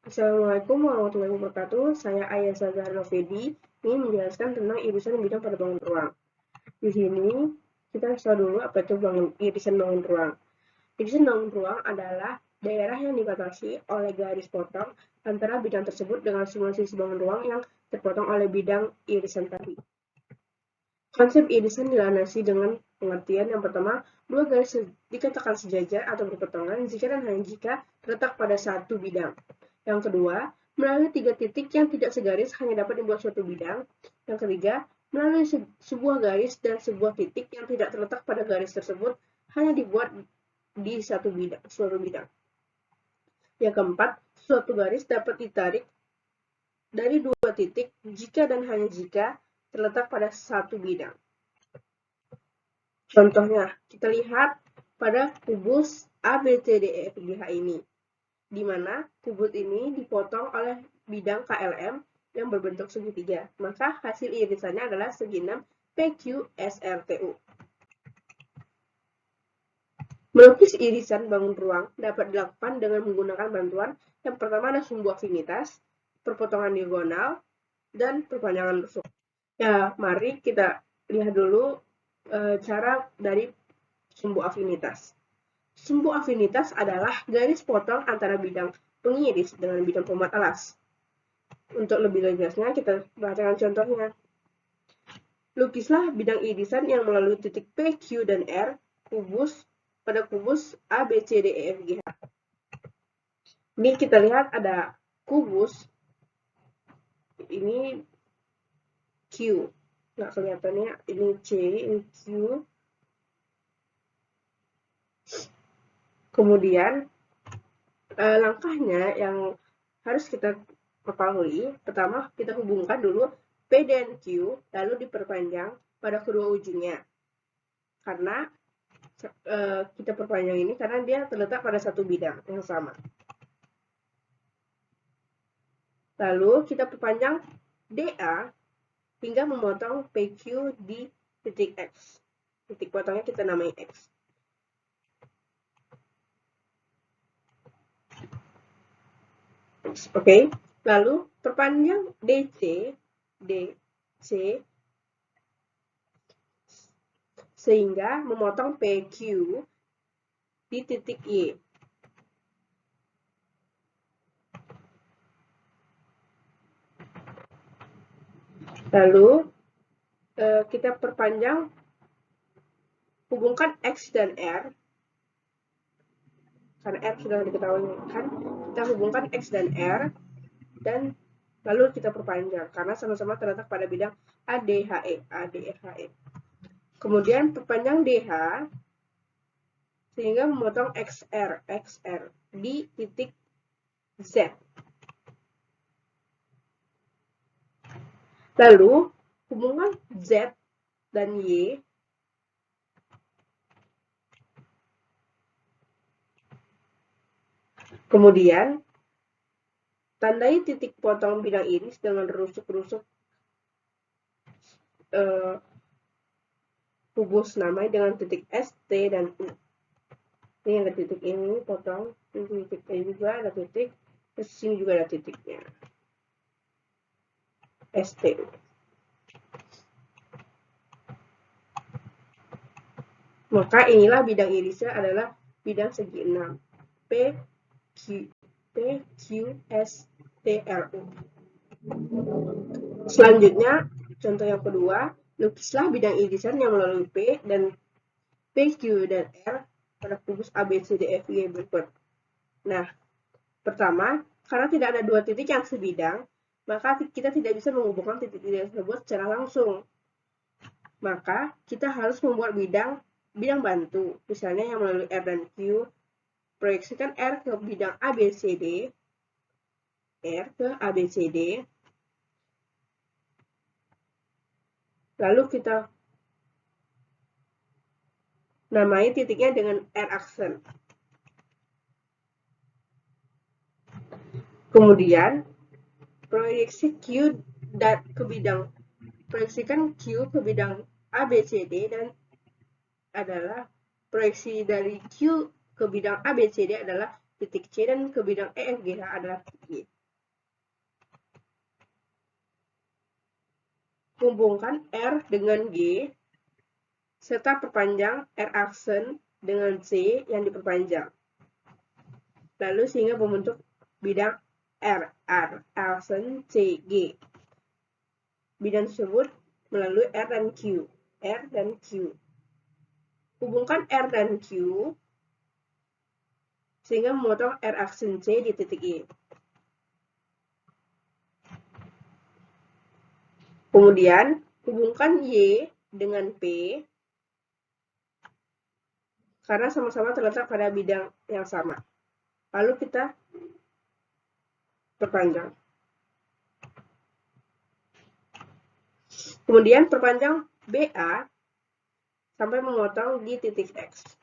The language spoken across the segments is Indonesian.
Assalamualaikum warahmatullahi wabarakatuh. Saya Ayasa Zahra Fedi ingin menjelaskan tentang irisan bidang pada bangun ruang. Di sini kita tahu dulu apa itu irisan bangun ruang. Irisan bangun ruang adalah daerah yang dibatasi oleh garis potong antara bidang tersebut dengan semua sisi bangun ruang yang terpotong oleh bidang irisan tadi. Konsep irisan dilandasi dengan pengertian yang pertama, dua garis dikatakan sejajar atau berpotongan jika dan hanya jika terletak pada satu bidang. Yang kedua, melalui tiga titik yang tidak segaris hanya dapat dibuat suatu bidang. Yang ketiga, melalui sebuah garis dan sebuah titik yang tidak terletak pada garis tersebut hanya dibuat di suatu bidang. Yang keempat, suatu garis dapat ditarik dari dua titik jika dan hanya jika terletak pada satu bidang. Contohnya, kita lihat pada kubus ABCDEFGH ini, di mana kubus ini dipotong oleh bidang KLM yang berbentuk segitiga. Maka hasil irisannya adalah segi 6 PQSRTU. Melukis irisan bangun ruang dapat dilakukan dengan menggunakan bantuan yang pertama ada sumbu afinitas, perpotongan diagonal, dan perpanjangan rusuk. Ya, mari kita lihat dulu cara dari sumbu afinitas. Sumbu afinitas adalah garis potong antara bidang pengiris dengan bidang pemuat alas. Untuk lebih jelasnya, kita perhatikan contohnya. Lukislah bidang irisan yang melalui titik P, Q, dan R pada kubus A, B, C, D, E, F, G, H. Ini kita lihat ada kubus, ini Q. Nggak kelihatannya, ini C, ini Q. Kemudian, langkahnya yang harus kita ketahui, pertama kita hubungkan dulu P dan Q, lalu diperpanjang pada kedua ujungnya. Karena kita perpanjang ini karena dia terletak pada satu bidang yang sama. Lalu kita perpanjang DA hingga memotong PQ di titik X. Titik potongnya kita namai X. Oke, lalu perpanjang DC sehingga memotong PQ di titik Y. Lalu kita perpanjang, hubungkan X dan R, karena R sudah diketahui kan, kita hubungkan X dan R, dan lalu kita perpanjang, karena sama-sama terletak pada bidang ADHE. Kemudian perpanjang DH, sehingga memotong XR di titik Z. Lalu, hubungan Z dan Y kemudian tandai titik potong bidang iris dengan rusuk-rusuk kubus namai dengan titik S, T, dan U. Ini ada titik ini, potong, ini titik ini juga ada titik, terus sini juga ada titiknya. ST. Maka inilah bidang irisnya adalah bidang segi 6. PQSTRU. Selanjutnya, contoh yang kedua, lukislah bidang irisan yang melalui P dan PQ dan R pada kubus ABCDEFG berikut. Nah, pertama, karena tidak ada dua titik yang sebidang, maka kita tidak bisa menghubungkan titik-titik tersebut secara langsung. Maka, kita harus membuat bidang bantu, misalnya yang melalui R dan Q, proyeksikan R ke bidang ABCD, R ke ABCD, lalu kita namai titiknya dengan R aksen. Kemudian, proyeksikan Q ke bidang ABCD dan adalah proyeksi dari Q ke bidang ABCD adalah titik C dan ke bidang EFGH adalah titik Y. Hubungkan R dengan G serta perpanjang R aksen dengan C yang diperpanjang. Lalu sehingga membentuk bidang R aksen C G. Bidang tersebut melalui R dan Q. Hubungkan R dan Q sehingga memotong R aksen C di titik Y. Kemudian, hubungkan Y dengan P karena sama-sama terletak pada bidang yang sama. Lalu kita perpanjang. Kemudian perpanjang BA sampai memotong di titik X.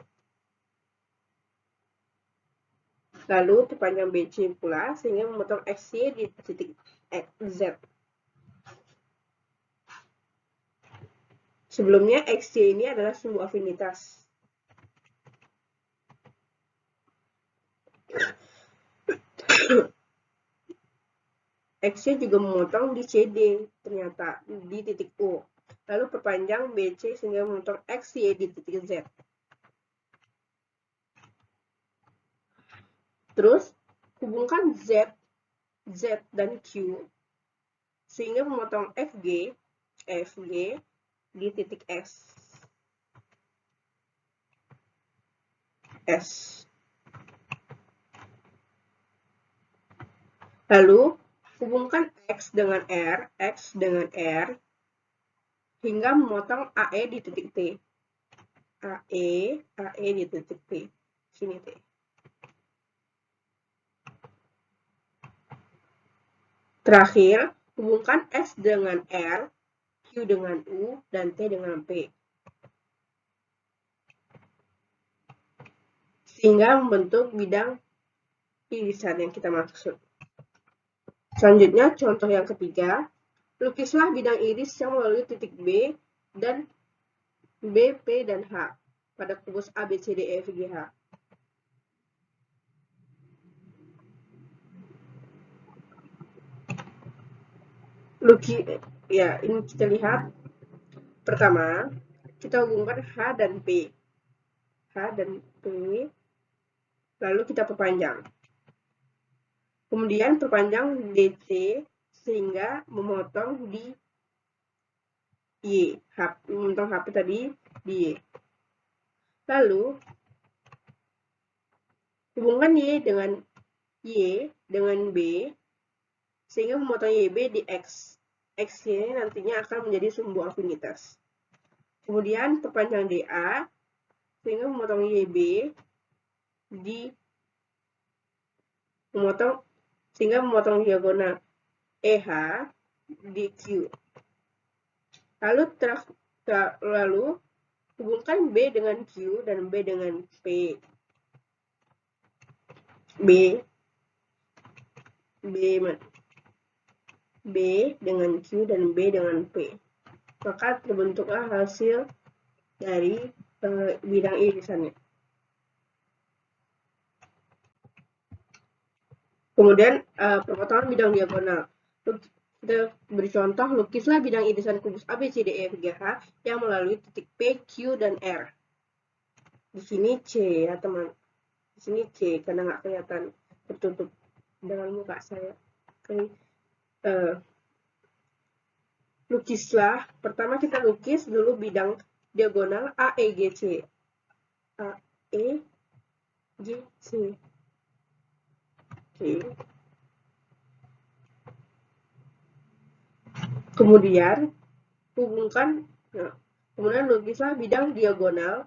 Lalu perpanjang BC pula sehingga memotong XY di titik Z. Sebelumnya XY ini adalah sumbu afinitas. XY juga memotong di CD ternyata di titik O. Lalu perpanjang BC sehingga memotong XY di titik Z. Terus hubungkan Z dan Q sehingga memotong FG di titik S. Lalu hubungkan X dengan R hingga memotong AE di titik T. AE di titik T. Sini T. Terakhir, hubungkan S dengan R, Q dengan U, dan T dengan P. Sehingga membentuk bidang irisan yang kita maksud. Selanjutnya, contoh yang ketiga, lukislah bidang iris yang melalui titik B dan B, P, dan H pada kubus A, B, C, D, E, F, G, H. Ini kita lihat. Pertama, kita hubungkan H dan P. Lalu kita perpanjang. Kemudian perpanjang DC sehingga memotong di Y. Memotong HP tadi di Y. Lalu hubungkan Y dengan B sehingga memotong YB di X. X ini nantinya akan menjadi sumbu afinitas. Kemudian perpanjang DA sehingga memotong YB memotong diagonal EH di Q. Lalu hubungkan B dengan Q dan B dengan P. B dengan Q dan B dengan P. Maka terbentuklah hasil dari bidang irisannya. Kemudian perpotongan bidang diagonal. Kita beri contoh, lukislah bidang irisan kubus A, B, C, D, E, F, G, H yang melalui titik P, Q, dan R. Di sini C ya teman. Di sini C karena nggak kelihatan, tertutup dengan muka saya. Oke. Lukislah. Pertama kita lukis dulu bidang diagonal AEGC. AEGC. Oke. Kemudian lukislah bidang diagonal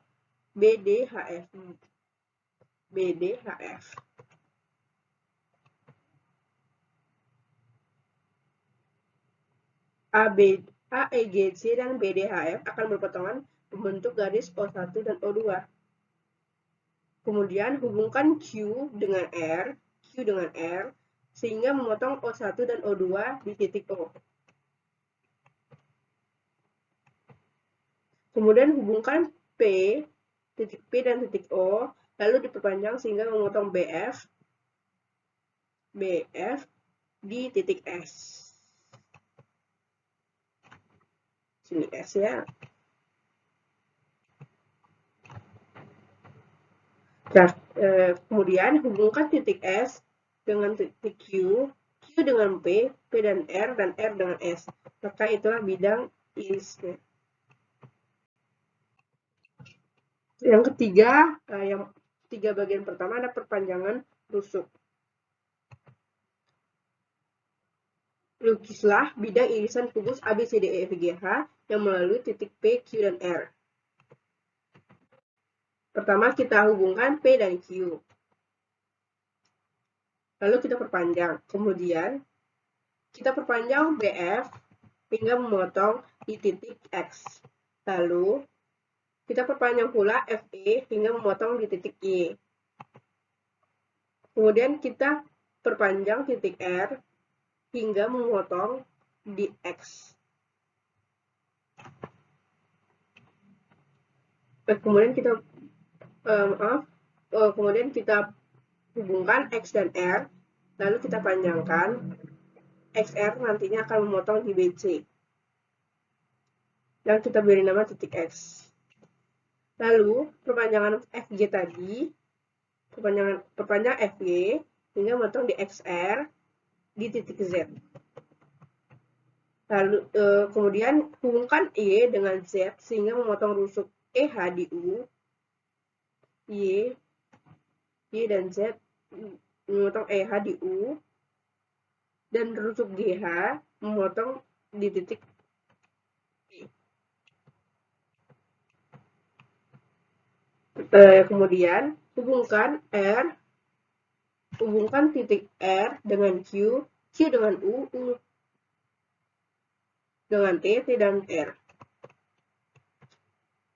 BDHF. AEGC dan BDHF akan berpotongan membentuk garis O1 dan O2. Kemudian hubungkan Q dengan R sehingga memotong O1 dan O2 di titik O. Kemudian hubungkan titik P dan titik O, lalu diperpanjang sehingga memotong BF BF di titik S. Sini S ya. Nah, kemudian hubungkan titik S dengan titik Q, Q dengan P dan R dengan S. Maka itulah bidang irisnya. Yang ketiga, yang tiga bagian pertama ada perpanjangan rusuk. Lukislah bidang irisan kubus ABCDEFGH yang melalui titik P, Q, dan R. Pertama, kita hubungkan P dan Q. Lalu kita perpanjang. Kemudian, kita perpanjang BF hingga memotong di titik X. Lalu, kita perpanjang pula FE hingga memotong di titik Y. Kemudian, kita perpanjang titik R hingga memotong di X. Kemudian kita hubungkan X dan R, lalu kita panjangkan. XR nantinya akan memotong di BC. Dan kita beri nama titik X. Lalu, perpanjangan FG tadi, perpanjang FG hingga memotong di XR di titik Z. Lalu, kemudian hubungkan Y dengan Z sehingga memotong rusuk EH di U, Y dan Z memotong EH di U, dan rusuk GH memotong di titik E. Kemudian hubungkan titik R dengan Q, Q dengan U dengan T dan R.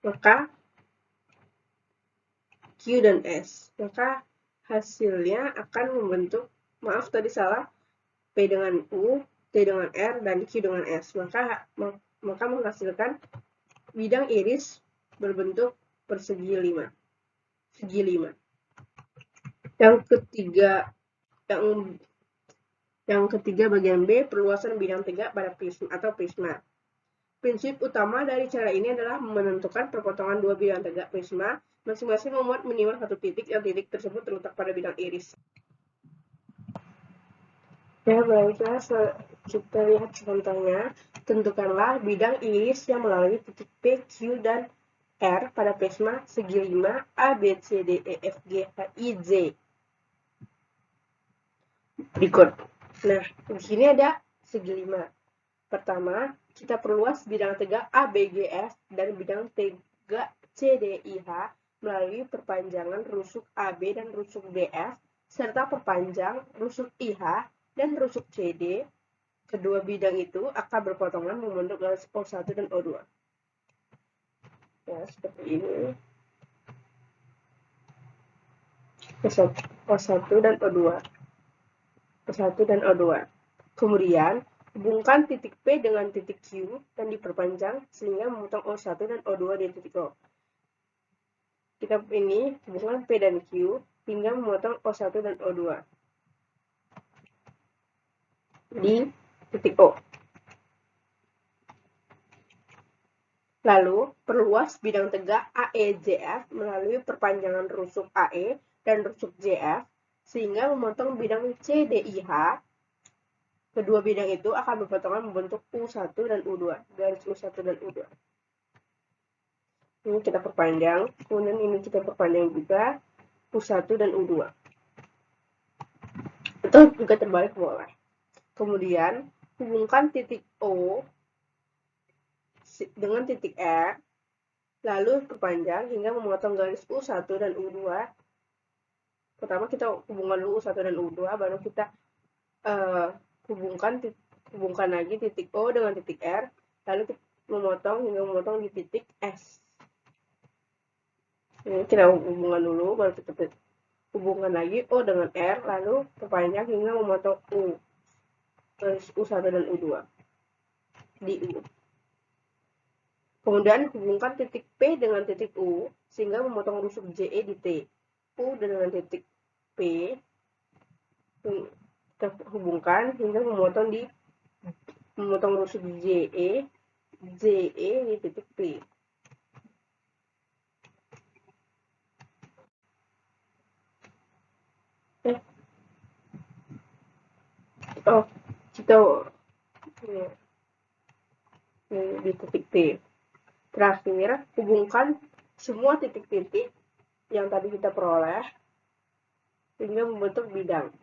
Maka Q dan S. Maka hasilnya akan membentuk, maaf tadi salah, P dengan U, T dengan R, dan Q dengan S. Maka menghasilkan bidang iris berbentuk persegi 5. Segi 5. Yang ketiga bagian B, perluasan bidang tegak pada prisma atau prisma. Prinsip utama dari cara ini adalah menentukan perpotongan dua bidang tegak prisma, masing-masing memuat minimal satu titik, yang titik tersebut terletak pada bidang iris. Ya, baiklah, kita lihat contohnya. Tentukanlah bidang iris yang melalui titik P, Q, dan R pada prisma segi 5 A, B, C, D, E, F, G, H, I, J. Berikut. Nah, di sini ada segi 5. Pertama, kita perluas bidang tegak ABGF dan bidang tegak CDIH melalui perpanjangan rusuk AB dan rusuk DF, serta perpanjang rusuk IH dan rusuk CD. Kedua bidang itu akan berpotongan membentuk garis O1 dan O2. Ya, seperti ini. O1 dan O2. O1 dan O2. Kemudian, hubungkan titik P dengan titik Q dan diperpanjang sehingga memotong O1 dan O2 di titik O. Kita ini hubungan P dan Q hingga memotong O1 dan O2 di titik O. Lalu, perluas bidang tegak AEJF melalui perpanjangan rusuk AE dan rusuk JF sehingga memotong bidang CDIH. Kedua bidang itu akan berpotongan membentuk U1 dan U2, garis U1 dan U2. Ini kita perpanjang, kemudian ini kita perpanjang juga, U1 dan U2. Atau juga terbalik boleh. Kemudian, hubungkan titik O dengan titik R, lalu perpanjang hingga memotong garis U1 dan U2. Pertama kita hubungkan dulu U1 dan U2, baru kita hubungkan lagi titik O dengan titik R, lalu memotong hingga memotong di titik S. Ini kita hubungkan dulu, baru kita hubungkan lagi O dengan R, lalu perpanjang hingga memotong U, garis U1 dan U2 di U. Kemudian hubungkan titik P dengan titik U, sehingga memotong rusuk JE di T. U dengan titik P, kita hubungkan hingga memotong rusuk JE di titik P. Kita di titik P. Terakhir, hubungkan semua titik-titik yang tadi kita peroleh hingga membentuk bidang.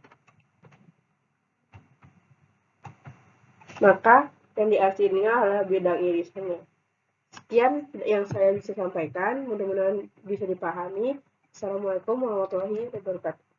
Maka yang diartinya adalah bidang irisannya. Sekian yang saya bisa sampaikan, mudah-mudahan bisa dipahami. Assalamualaikum warahmatullahi wabarakatuh.